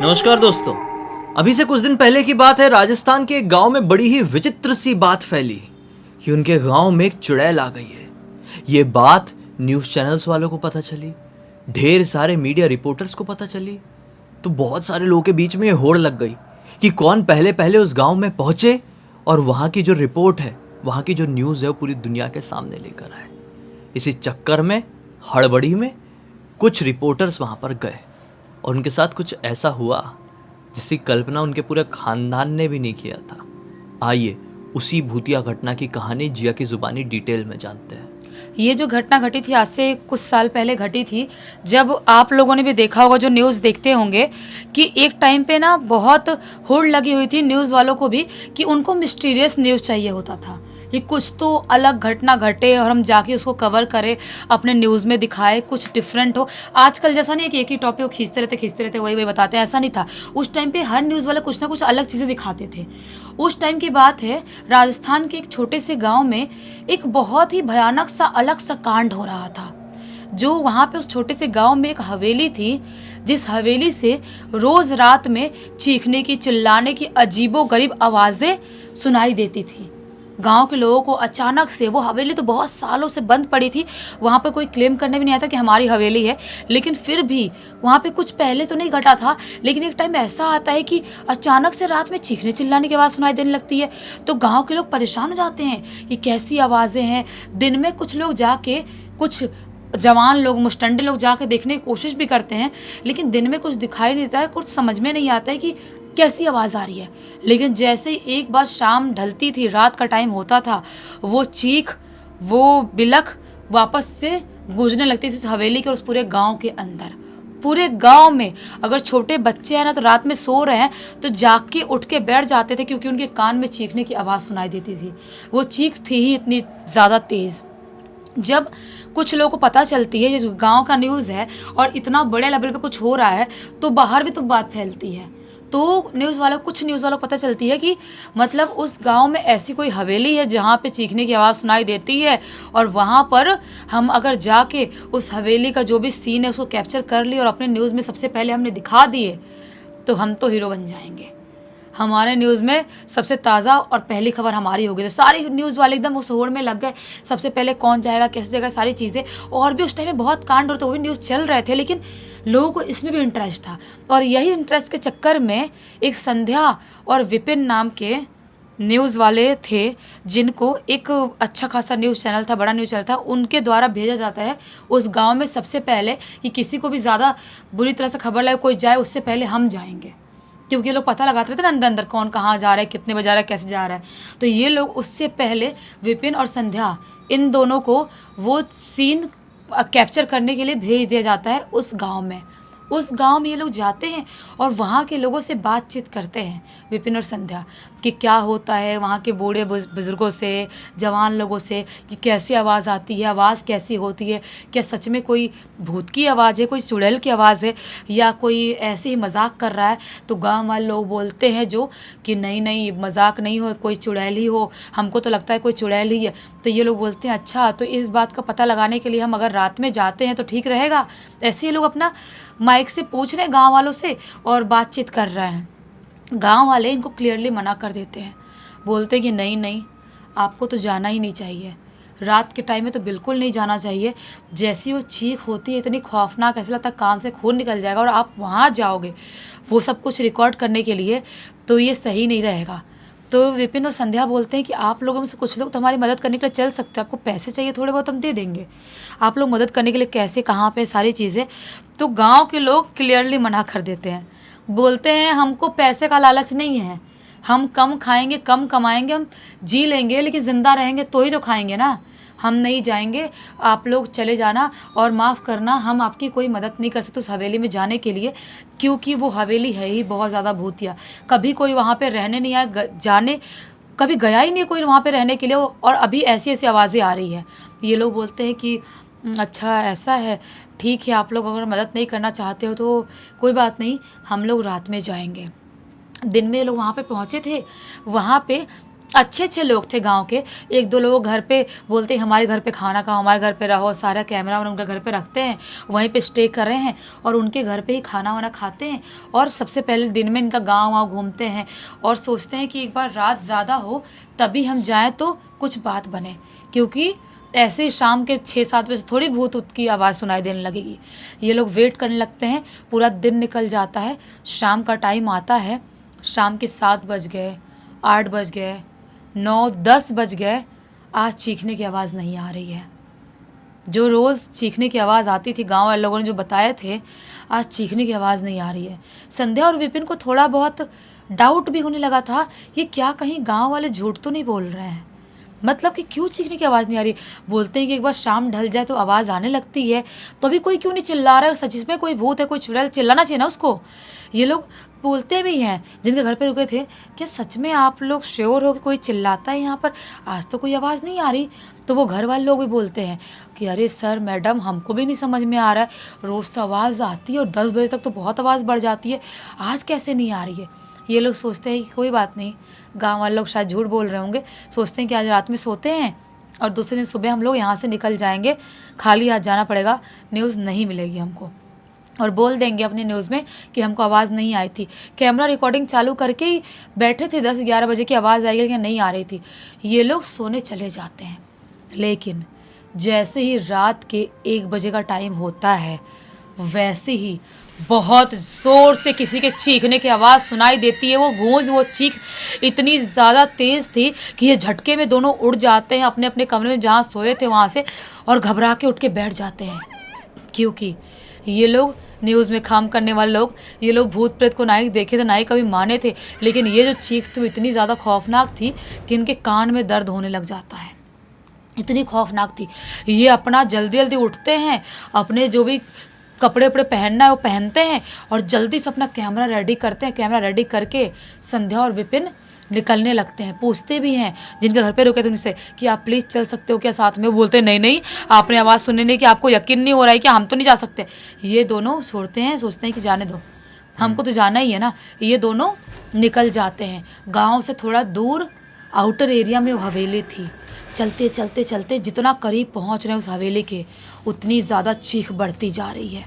नमस्कार दोस्तों, अभी से कुछ दिन पहले की बात है। राजस्थान के एक गांव में बड़ी ही विचित्र सी बात फैली कि उनके गांव में एक चुड़ैल आ गई है। ये बात न्यूज़ चैनल्स वालों को पता चली, ढेर सारे मीडिया रिपोर्टर्स को पता चली, तो बहुत सारे लोगों के बीच में ये होड़ लग गई कि कौन पहले पहले उस गांव में पहुंचे और वहाँ की जो रिपोर्ट है, वहाँ की जो न्यूज़ है वो पूरी दुनिया के सामने लेकर आए। इसी चक्कर में, हड़बड़ी में कुछ रिपोर्टर्स वहाँ पर गए और उनके साथ कुछ ऐसा हुआ जिसकी कल्पना उनके पूरे खानदान ने भी नहीं किया था। आइए उसी भूतिया घटना की कहानी जिया की जुबानी डिटेल में जानते हैं। ये जो घटना घटी थी आज से कुछ साल पहले घटी थी, जब आप लोगों ने भी देखा होगा, जो न्यूज़ देखते होंगे, कि एक टाइम पे ना बहुत होड़ लगी हुई थी न्यूज़ वालों को भी कि उनको मिस्टीरियस न्यूज़ चाहिए होता था कि कुछ तो अलग घटना घटे और हम जाके उसको कवर करें, अपने न्यूज़ में दिखाए, कुछ डिफरेंट हो। आजकल जैसा नहीं है कि एक ही टॉपिक को खींचते रहते वही बताते हैं, ऐसा नहीं था। उस टाइम पे हर न्यूज़ वाले कुछ ना कुछ अलग चीज़ें दिखाते थे। उस टाइम की बात है, राजस्थान के एक छोटे से गांव में एक बहुत ही भयानक सा अलग सा कांड हो रहा था। जो वहाँ पे उस छोटे से गांव में एक हवेली थी, जिस हवेली से रोज़ रात में चीखने की, चिल्लाने की अजीबोगरीब आवाज़ें सुनाई देती थी। गांव के लोगों को अचानक से, वो हवेली तो बहुत सालों से बंद पड़ी थी, वहाँ पे कोई क्लेम करने भी नहीं आता कि हमारी हवेली है, लेकिन फिर भी वहाँ पे कुछ पहले तो नहीं घटा था, लेकिन एक टाइम ऐसा आता है कि अचानक से रात में चीखने चिल्लाने की आवाज़ सुनाई देने लगती है। तो गांव के लोग परेशान हो जाते हैं कि कैसी आवाज़ें हैं। दिन में कुछ लोग जाके, कुछ जवान लोग, मुस्टंडे लोग जाके देखने की कोशिश भी करते हैं, लेकिन दिन में कुछ दिखाई नहीं देता है, कुछ समझ में नहीं आता है कि कैसी आवाज़ आ रही है। लेकिन जैसे ही एक बार शाम ढलती थी, रात का टाइम होता था, वो चीख, वो बिलख वापस से गूंजने लगती थी हवेली के और उस पूरे गांव के अंदर। पूरे गांव में अगर छोटे बच्चे हैं ना, तो रात में सो रहे हैं तो जाग के उठ के बैठ जाते थे, क्योंकि उनके कान में चीखने की आवाज़ सुनाई देती थी। वो चीख थी ही इतनी ज़्यादा तेज़। जब कुछ लोगों को पता चलती है ये गांव का न्यूज़ है और इतना बड़े लेवल पे कुछ हो रहा है, तो बाहर भी तो बात फैलती है। तो कुछ न्यूज़ वालों को पता चलती है कि मतलब उस गांव में ऐसी कोई हवेली है जहाँ पे चीखने की आवाज़ सुनाई देती है, और वहाँ पर हम अगर जाके उस हवेली का जो भी सीन है उसको कैप्चर कर लिए और अपने न्यूज़ में सबसे पहले हमने दिखा दिए, तो हम तो हीरो बन जाएंगे। हमारे न्यूज़ में सबसे ताज़ा और पहली खबर हमारी होगी। तो सारे न्यूज़ वाले एकदम उस होड़ में लग गए, सबसे पहले कौन जाएगा, कैसे जाएगा, सारी चीज़ें। और भी उस टाइम में बहुत कांड होते, वो भी न्यूज़ चल रहे थे, लेकिन लोगों को इसमें भी इंटरेस्ट था। और यही इंटरेस्ट के चक्कर में एक संध्या और विपिन नाम के न्यूज़ वाले थे, जिनको एक अच्छा खासा न्यूज़ चैनल था, बड़ा न्यूज़ चैनल था, उनके द्वारा भेजा जाता है उस गाँव में सबसे पहले कि किसी को भी ज़्यादा बुरी तरह से खबर लगे कोई जाए, उससे पहले हम जाएंगे। क्योंकि ये लोग पता लगाते रहते ना अंदर अंदर कौन कहाँ जा रहा है, कितने बजे जा रहा है, कैसे जा रहा है। तो ये लोग उससे पहले विपिन और संध्या, इन दोनों को वो सीन कैप्चर करने के लिए भेज दिया जाता है उस गांव में। उस गांव में ये लोग जाते हैं और वहाँ के लोगों से बातचीत करते हैं, विपिन और संध्या, कि क्या होता है वहाँ के बूढ़े बुज़ुर्गों से, जवान लोगों से, कि कैसी आवाज़ आती है, आवाज़ कैसी होती है, क्या सच में कोई भूत की आवाज़ है, कोई चुड़ैल की आवाज़ है, या कोई ऐसे ही मजाक कर रहा है। तो गांव वाले लोग बोलते हैं जो कि नहीं नहीं, मजाक नहीं हो, कोई चुड़ैल ही हो, हमको तो लगता है कोई चुड़ैल ही है। तो ये लोग बोलते हैं अच्छा, तो इस बात का पता लगाने के लिए हम अगर रात में जाते हैं तो ठीक रहेगा। ऐसे ही लोग अपना माइक से पूछ रहे हैं गाँव वालों से और बातचीत कर रहे हैं। गांव वाले इनको क्लियरली मना कर देते हैं, बोलते हैं कि नहीं नहीं, आपको तो जाना ही नहीं चाहिए, रात के टाइम में तो बिल्कुल नहीं जाना चाहिए। जैसी वो चीख होती है इतनी खौफनाक, ऐसा लगता है कान से खून निकल जाएगा, और आप वहाँ जाओगे वो सब कुछ रिकॉर्ड करने के लिए, तो ये सही नहीं रहेगा। तो विपिन और संध्या बोलते हैं कि आप लोगों में से कुछ लोग तो हमारी मदद करने के लिए चल सकते हैं, आपको पैसे चाहिए थोड़े बहुत हम दे देंगे, आप लोग मदद करने के लिए कैसे, कहाँ पे, सारी चीज़ें। तो गांव के लोग क्लियरली मना कर देते हैं, बोलते हैं हमको पैसे का लालच नहीं है, हम कम खाएंगे, कम कमाएंगे, हम जी लेंगे, लेकिन ज़िंदा रहेंगे तो ही तो खाएंगे ना, हम नहीं जाएंगे, आप लोग चले जाना, और माफ़ करना हम आपकी कोई मदद नहीं कर सकते उस हवेली में जाने के लिए, क्योंकि वो हवेली है ही बहुत ज़्यादा भूतिया, कभी कोई वहाँ पे रहने नहीं आया, जाने कभी गया ही नहीं कोई वहाँ पे रहने के लिए, और अभी ऐसी ऐसी आवाज़ें आ रही है। ये लोग बोलते हैं कि अच्छा ऐसा है, ठीक है, आप लोग अगर मदद नहीं करना चाहते हो तो कोई बात नहीं, हम लोग रात में जाएंगे। दिन में लोग वहाँ पे पहुँचे थे, वहाँ पे अच्छे अच्छे लोग थे गांव के। एक दो लोग घर पे बोलते हैं हमारे घर पे खाना खाओ, हमारे घर पे रहो, सारा कैमरा उनके घर पे रखते हैं, वहीं पे स्टे कर रहे हैं और उनके घर पे ही खाना वाना खाते हैं। और सबसे पहले दिन में इनका गाँव वाँव घूमते हैं और सोचते हैं कि एक बार रात ज़्यादा हो तभी हम जाएँ तो कुछ बात बने, क्योंकि ऐसे ही शाम के 6-7 बजे थोड़ी भूत ऊत की आवाज़ सुनाई देने लगेगी। ये लोग वेट करने लगते हैं, पूरा दिन निकल जाता है, शाम का टाइम आता है, शाम के 7 बज गए, 8 बज गए, 9-10 बज गए, आज चीखने की आवाज़ नहीं आ रही है। जो रोज़ चीखने की आवाज़ आती थी गांव वाले लोगों ने जो बताए थे, आज चीखने की आवाज़ नहीं आ रही है। संध्या और विपिन को थोड़ा बहुत डाउट भी होने लगा था, ये क्या कहीं गांव वाले झूठ तो नहीं बोल रहे हैं, मतलब कि क्यों चीखने की आवाज़ नहीं आ रही। बोलते हैं कि एक बार शाम ढल जाए तो आवाज़ आने लगती है, तो अभी कोई क्यों नहीं चिल्ला रहा है, सच में कोई भूत है, कोई चुड़ैल, चिल्लाना चाहिए ना उसको। ये लोग बोलते भी हैं जिनके घर पे रुके थे, क्या सच में आप लोग श्योर हो कि कोई चिल्लाता है यहाँ पर, आज तो कोई आवाज़ नहीं आ रही। तो वो घर वाले लोग भी बोलते हैं कि अरे सर मैडम हमको भी नहीं समझ में आ रहा है, रोज़ तो आवाज़ आती है और 10 बजे तक तो बहुत आवाज़ बढ़ जाती है, आज कैसे नहीं आ रही है। ये लोग सोचते हैं कि कोई बात नहीं, गांव वाले लोग शायद झूठ बोल रहे होंगे, सोचते हैं कि आज रात में सोते हैं और दूसरे दिन सुबह हम लोग यहाँ से निकल जाएंगे, खाली हाथ जाना पड़ेगा, न्यूज़ नहीं मिलेगी हमको, और बोल देंगे अपनी न्यूज़ में कि हमको आवाज़ नहीं आई थी। कैमरा रिकॉर्डिंग चालू करके ही बैठे थे, 10-11 बजे की आवाज़ आएगी लेकिन नहीं आ रही थी। ये लोग सोने चले जाते हैं, लेकिन जैसे ही रात के 1 बजे का टाइम होता है, वैसे ही बहुत ज़ोर से किसी के चीखने की आवाज़ सुनाई देती है। वो गूंज, वो चीख इतनी ज़्यादा तेज़ थी कि ये झटके में दोनों उड़ जाते हैं अपने अपने कमरे में जहाँ सोए थे वहाँ से, और घबरा के उठ के बैठ जाते हैं, क्योंकि ये लोग न्यूज़ में काम करने वाले लोग, ये लोग भूत प्रेत को ना ही देखे थे ना ही कभी माने थे, लेकिन ये जो चीख थी इतनी ज़्यादा खौफनाक थी कि इनके कान में दर्द होने लग जाता है, इतनी खौफनाक थी। ये अपना जल्दी जल्दी उठते हैं, अपने जो भी कपड़े वपड़े पहनना है वो पहनते हैं और जल्दी से अपना कैमरा रेडी करते हैं। कैमरा रेडी करके संध्या और विपिन निकलने लगते हैं। पूछते भी हैं जिनके घर पे रुके थे उनसे कि आप प्लीज़ चल सकते हो क्या साथ में। वो बोलते हैं नहीं नहीं, आपने आवाज़ सुनने नहीं कि आपको यकीन नहीं हो रहा है कि हम तो नहीं जा सकते। ये दोनों छोड़ते हैं, सोचते हैं कि जाने दो, हमको तो जाना ही है ना। ये दोनों निकल जाते हैं। गाँव से थोड़ा दूर आउटर एरिया में वो हवेली थी। चलते चलते चलते जितना करीब पहुंच रहे हैं उस हवेली के, उतनी ज़्यादा चीख बढ़ती जा रही है।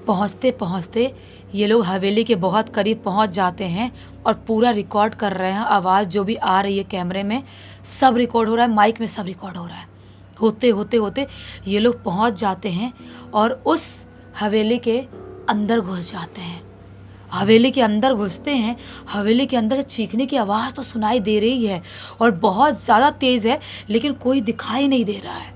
पहुंचते पहुंचते ये लोग हवेली के बहुत करीब पहुंच जाते हैं और पूरा रिकॉर्ड कर रहे हैं। आवाज़ जो भी आ रही है कैमरे में सब रिकॉर्ड हो रहा है, माइक में सब रिकॉर्ड हो रहा है। होते होते होते ये लोग पहुंच जाते हैं और उस हवेली के अंदर घुस जाते हैं। हवेली के अंदर घुसते हैं, हवेली के अंदर से चीखने की आवाज़ तो सुनाई दे रही है और बहुत ज़्यादा तेज़ है, लेकिन कोई दिखाई नहीं दे रहा है।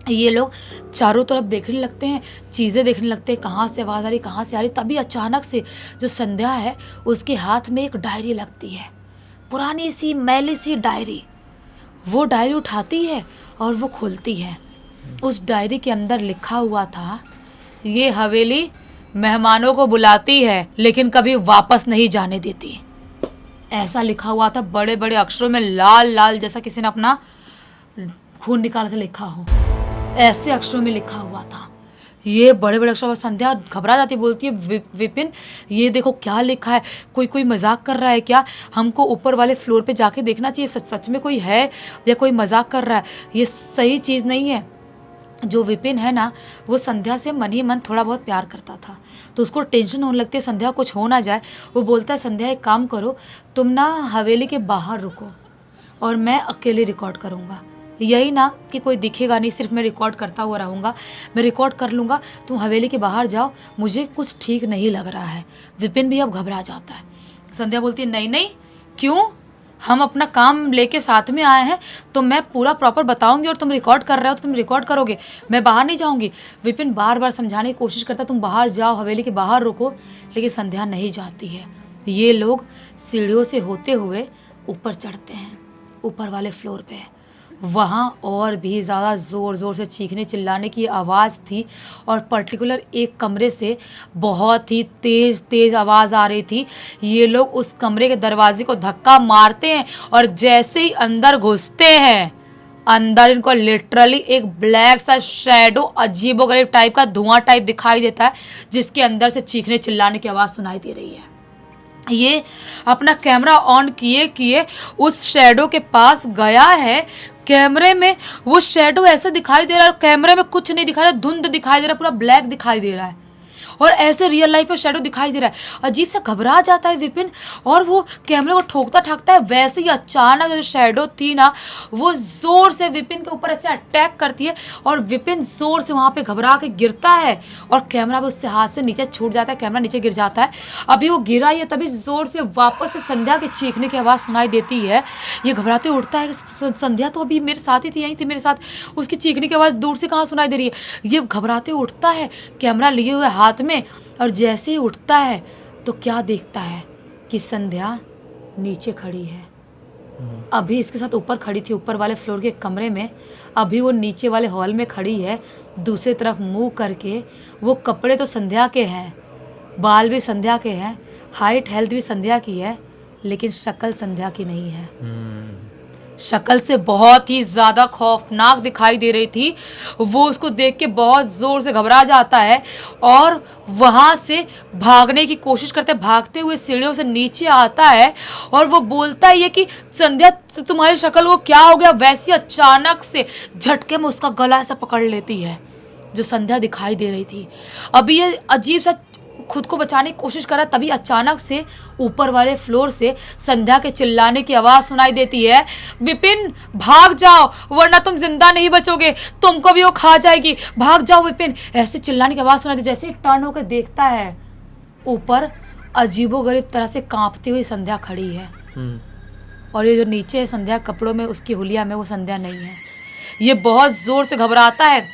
ये लोग चारों तरफ देखने लगते हैं, चीज़ें देखने लगते हैं, कहाँ से आवाज़ आ रही, कहाँ से आ रही। तभी अचानक से जो संध्या है उसके हाथ में एक डायरी लगती है, पुरानी सी मैली सी डायरी। वो डायरी उठाती है और वो खोलती है। उस डायरी के अंदर लिखा हुआ था, ये हवेली मेहमानों को बुलाती है लेकिन कभी वापस नहीं जाने देती। ऐसा लिखा हुआ था बड़े बड़े अक्षरों में, लाल लाल जैसा किसी ने अपना खून निकाल के लिखा हो, ऐसे अक्षरों में लिखा हुआ था। ये बड़े बड़े अक्षरों में संध्या घबरा जाती, बोलती है विपिन ये देखो क्या लिखा है, कोई मजाक कर रहा है क्या, हमको ऊपर वाले फ्लोर पे जाके देखना चाहिए, सच में कोई है या कोई मजाक कर रहा है, ये सही चीज़ नहीं है। जो विपिन है ना, वो संध्या से मन ही मन थोड़ा बहुत प्यार करता था, तो उसको टेंशन होने लगती है संध्या कुछ हो ना जाए। वो बोलता है संध्या एक काम करो, तुम ना हवेली के बाहर रुको और मैं अकेले रिकॉर्ड करूँगा, यही ना कि कोई दिखेगा नहीं, सिर्फ मैं रिकॉर्ड करता हुआ रहूँगा, मैं रिकॉर्ड कर लूँगा, तुम हवेली के बाहर जाओ, मुझे कुछ ठीक नहीं लग रहा है। विपिन भी अब घबरा जाता है। संध्या बोलती है नहीं नहीं, क्यों, हम अपना काम लेके साथ में आए हैं, तो मैं पूरा प्रॉपर बताऊंगी और तुम रिकॉर्ड कर रहे हो तो तुम रिकॉर्ड करोगे, मैं बाहर नहीं जाऊंगी। विपिन बार बार समझाने की कोशिश करता तुम बाहर जाओ, हवेली के बाहर रुको, लेकिन संध्या नहीं जाती है। ये लोग सीढ़ियों से होते हुए ऊपर चढ़ते हैं, ऊपर वाले फ्लोर पे। वहाँ और भी ज़्यादा ज़ोर ज़ोर से चीखने चिल्लाने की आवाज़ थी और पर्टिकुलर एक कमरे से बहुत ही तेज़ तेज़ आवाज़ आ रही थी। ये लोग उस कमरे के दरवाजे को धक्का मारते हैं और जैसे ही अंदर घुसते हैं, अंदर इनको लिटरली एक ब्लैक सा शैडो, अजीबोगरीब टाइप का धुआं टाइप दिखाई देता है, जिसके अंदर से चीखने चिल्लाने की आवाज़ सुनाई दे रही है। ये अपना कैमरा ऑन किए किए उस शैडो के पास गया है। कैमरे में वो शैडो ऐसे दिखाई दे रहा है, कैमरे में कुछ नहीं दिखाई दे रहा, धुंध दिखाई दे रहा है, पूरा ब्लैक दिखाई दे रहा है और ऐसे रियल लाइफ में शैडो दिखाई दे रहा है। अजीब सा घबरा जाता है विपिन और वो कैमरे को ठोकता ठाकता है। वैसे ही अचानक जो शैडो थी ना, वो जोर से विपिन के ऊपर ऐसे अटैक करती है और विपिन जोर से वहां पे घबरा के गिरता है और कैमरा भी उससे हाथ से नीचे छूट जाता है, कैमरा नीचे गिर जाता है। अभी वो गिरा ही है तभी जोर से वापस से संध्या के चीखने की आवाज़ सुनाई देती है। ये घबराते उठता है कि संध्या तो अभी मेरे साथ ही थी, यहीं थी मेरे साथ, उसकी चीखने की आवाज़ दूर से कहाँ सुनाई दे रही है। ये घबराते उठता है कैमरा लिए हुए हाथ में और जैसे ही उठता है तो क्या देखता है कि संध्या नीचे खड़ी है। अभी इसके साथ ऊपर खड़ी थी, ऊपर वाले फ्लोर के कमरे में, अभी वो नीचे वाले हॉल में खड़ी है दूसरी तरफ मुंह करके। वो कपड़े तो संध्या के हैं, बाल भी संध्या के हैं, हाइट हेल्थ भी संध्या की है, लेकिन शक्ल संध्या की नहीं है। शक्ल से बहुत ही ज्यादा खौफनाक दिखाई दे रही थी। वो उसको देख के बहुत जोर से घबरा जाता है और वहां से भागने की कोशिश करते, भागते हुए सीढ़ियों से नीचे आता है और वो बोलता है ये कि संध्या तुम्हारी शक्ल को क्या हो गया। वैसे अचानक से झटके में उसका गला ऐसा पकड़ लेती है जो संध्या दिखाई दे रही थी। अभी ये अजीब सा खुद को बचाने की कोशिश कर रहा, तभी अचानक से ऊपर वाले फ्लोर से संध्या के चिल्लाने की आवाज सुनाई देती है, विपिन भाग जाओ वरना तुम जिंदा नहीं बचोगे, तुमको भी वो खा जाएगी, भाग जाओ विपिन। ऐसे चिल्लाने की आवाज सुनाई दी। जैसे ही टर्न होकर देखता है ऊपर अजीबोगरीब तरह से कांपती हुई संध्या खड़ी है और ये जो नीचे है संध्या कपड़ों में, उसकी हुलिया में, वो संध्या नहीं है। ये बहुत जोर से घबराता है,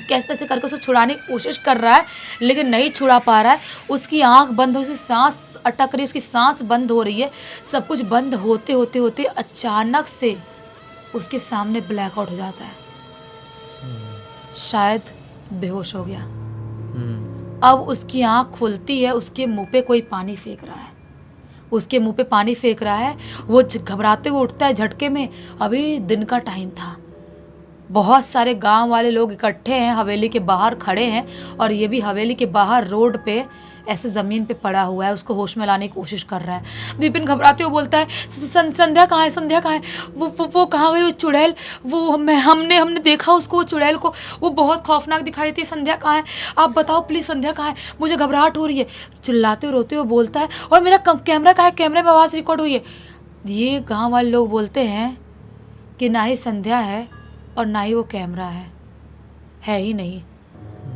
कैसे तैसे करके उसे छुड़ाने की कोशिश कर रहा है लेकिन नहीं छुड़ा पा रहा है। उसकी आंख बंद हो, उसकी सांस अटक रही है, उसकी सांस बंद हो रही है। सब कुछ बंद होते होते होते अचानक से उसके सामने ब्लैकआउट हो जाता है, शायद बेहोश हो गया। अब उसकी आंख खुलती है, उसके मुंह पे कोई पानी फेंक रहा है, उसके मुंह पे पानी फेंक रहा है। वो घबराते हुए उठता है झटके में। अभी दिन का टाइम था, बहुत सारे गांव वाले लोग इकट्ठे हैं, हवेली के बाहर खड़े हैं और ये भी हवेली के बाहर रोड पे ऐसे ज़मीन पे पड़ा हुआ है, उसको होश में लाने की कोशिश कर रहा है। विपिन घबराते हुए बोलता है संध्या कहाँ है, संध्या कहाँ है, वो कहाँ गई, वो चुड़ैल, वो हमने देखा उसको, वो चुड़ैल को, वो बहुत खौफनाक दिखाई देती है, संध्या कहाँ है, आप बताओ प्लीज़ संध्या कहाँ है, मुझे घबराहट हो रही है। चिल्लाते रोते हुए बोलता है और मेरा कैमरा कहाँ है, कैमरे में आवाज़ रिकॉर्ड हुई है। ये गाँव वाले लोग बोलते हैं कि ना ही संध्या है और ना ही वो कैमरा है ही नहीं।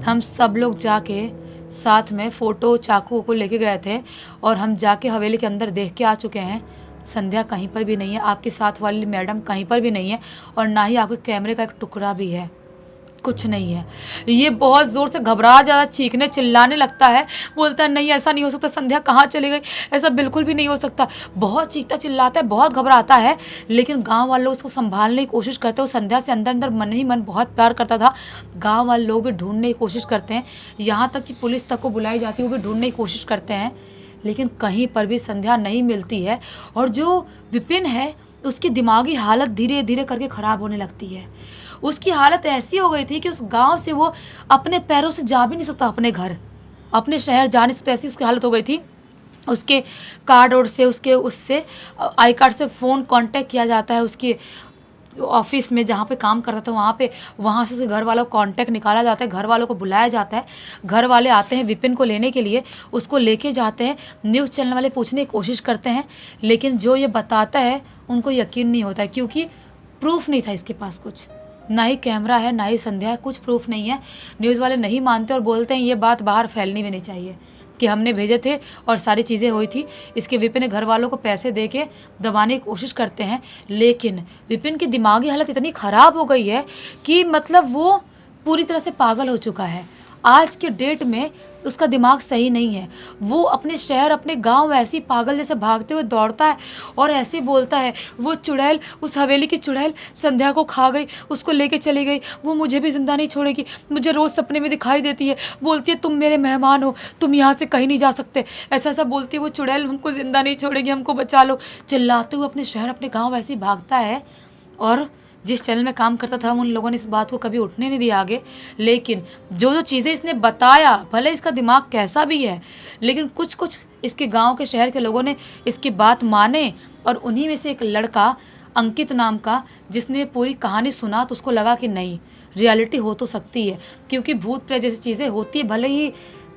हम सब लोग जाके साथ में फ़ोटो चाकू को लेके गए थे और हम जाके हवेली के अंदर देख के आ चुके हैं, संध्या कहीं पर भी नहीं है, आपके साथ वाली मैडम कहीं पर भी नहीं है और ना ही आपके कैमरे का एक टुकड़ा भी है, कुछ नहीं है। ये बहुत ज़ोर से घबरा जाता, चीखने चिल्लाने लगता है, बोलता है नहीं ऐसा नहीं हो सकता, संध्या कहाँ चली गई, ऐसा बिल्कुल भी नहीं हो सकता। बहुत चीखता चिल्लाता है, बहुत घबराता है, लेकिन गांव वाले लोग उसको संभालने की कोशिश करते हैं। वो संध्या से अंदर अंदर मन ही मन बहुत प्यार करता था। गाँव वाले लोग भी ढूंढने की कोशिश करते हैं, यहाँ तक कि पुलिस तक को बुलाई जाती है, वो भी ढूंढने की कोशिश करते हैं, लेकिन कहीं पर भी संध्या नहीं मिलती है। और जो विपिन है उसकी दिमागी हालत धीरे धीरे करके ख़राब होने लगती है। उसकी हालत ऐसी हो गई थी कि उस गांव से वो अपने पैरों से जा भी नहीं सकता, अपने घर अपने शहर जा नहीं सकता, ऐसी उसकी हालत हो गई थी। उसके कार्ड और से उससे आई कार्ड से फ़ोन कांटेक्ट किया जाता है, उसके ऑफिस में जहाँ पे काम करता था वहाँ से उसके घर वालों को कांटेक्ट निकाला जाता है, घर वालों को बुलाया जाता है। घर वाले आते हैं विपिन को लेने के लिए, उसको लेके जाते हैं। न्यूज़ चैनल वाले पूछने की कोशिश करते हैं, लेकिन जो ये बताता है उनको यकीन नहीं होता है, क्योंकि प्रूफ नहीं था इसके पास कुछ, ना ही कैमरा है ना ही संध्या है, कुछ प्रूफ नहीं है। न्यूज़ वाले नहीं मानते और बोलते हैं ये बात बाहर फैलनी भी नहीं चाहिए कि हमने भेजे थे और सारी चीज़ें हुई थी। इसके विपिन घर वालों को पैसे दे के दबाने की कोशिश करते हैं, लेकिन विपिन की दिमागी हालत इतनी ख़राब हो गई है कि मतलब वो पूरी तरह से पागल हो चुका है। आज के डेट में उसका दिमाग सही नहीं है। वो अपने शहर अपने गांव ऐसे ही पागल जैसे भागते हुए दौड़ता है और ऐसे बोलता है वो चुड़ैल, उस हवेली की चुड़ैल संध्या को खा गई, उसको लेके चली गई, वो मुझे भी ज़िंदा नहीं छोड़ेगी, मुझे रोज़ सपने में दिखाई देती है, बोलती है तुम मेरे मेहमान हो, तुम यहाँ से कहीं नहीं जा सकते, ऐसा ऐसा बोलती है वो चुड़ैल, हमको ज़िंदा नहीं छोड़ेगी, हमको बचा लो। चिल्लाते हुए अपने शहर अपने गाँव ऐसे ही भागता है और जिस चैनल में काम करता था उन लोगों ने इस बात को कभी उठने नहीं दिया आगे। लेकिन जो जो चीज़ें इसने बताया, भले इसका दिमाग कैसा भी है, लेकिन कुछ कुछ इसके गांव के शहर के लोगों ने इसकी बात माने। और उन्हीं में से एक लड़का अंकित नाम का, जिसने पूरी कहानी सुना तो उसको लगा कि नहीं, रियलिटी हो तो सकती है, क्योंकि भूत प्रेत जैसी चीज़ें होती है, भले ही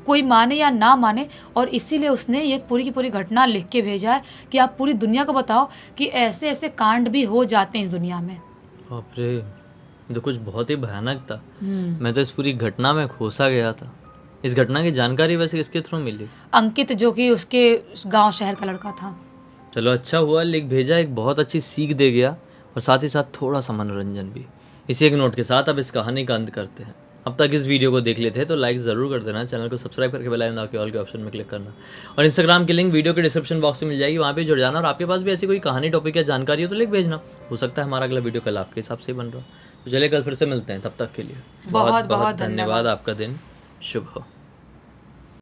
कोई माने या ना माने। और इसीलिए उसने ये पूरी की पूरी घटना लिख के भेजा है कि आप पूरी दुनिया को बताओ कि ऐसे ऐसे कांड भी हो जाते हैं इस दुनिया में। बाप रे, ये तो कुछ बहुत ही भयानक था। मैं तो इस पूरी घटना में खोसा गया था। इस घटना की जानकारी वैसे किसके थ्रू मिली? अंकित, जो कि उसके गांव शहर का लड़का था। चलो अच्छा हुआ लिख भेजा, एक बहुत अच्छी सीख दे गया और साथ ही साथ थोड़ा सा मनोरंजन भी। इसी एक नोट के साथ अब इस कहानी का अंत करते हैं। अब तक इस वीडियो को देख लेते हैं तो लाइक ज़रूर कर देना, चैनल को सब्सक्राइब करके बेल आइकन के ऑल के ऑप्शन में क्लिक करना, और इंस्टाग्राम की लिंक वीडियो के डिस्क्रिप्शन बॉक्स में मिल जाएगी, वहाँ पे जुड़ जाना। और आपके पास भी ऐसी कोई कहानी, टॉपिक या जानकारी हो तो लिख भेजना, हो सकता है हमारा अगला वीडियो कल आपके हिसाब से बन रहा हो। तो चलिए कल फिर से मिलते हैं, तब तक के लिए बहुत बहुत धन्यवाद। आपका दिन शुभ हो।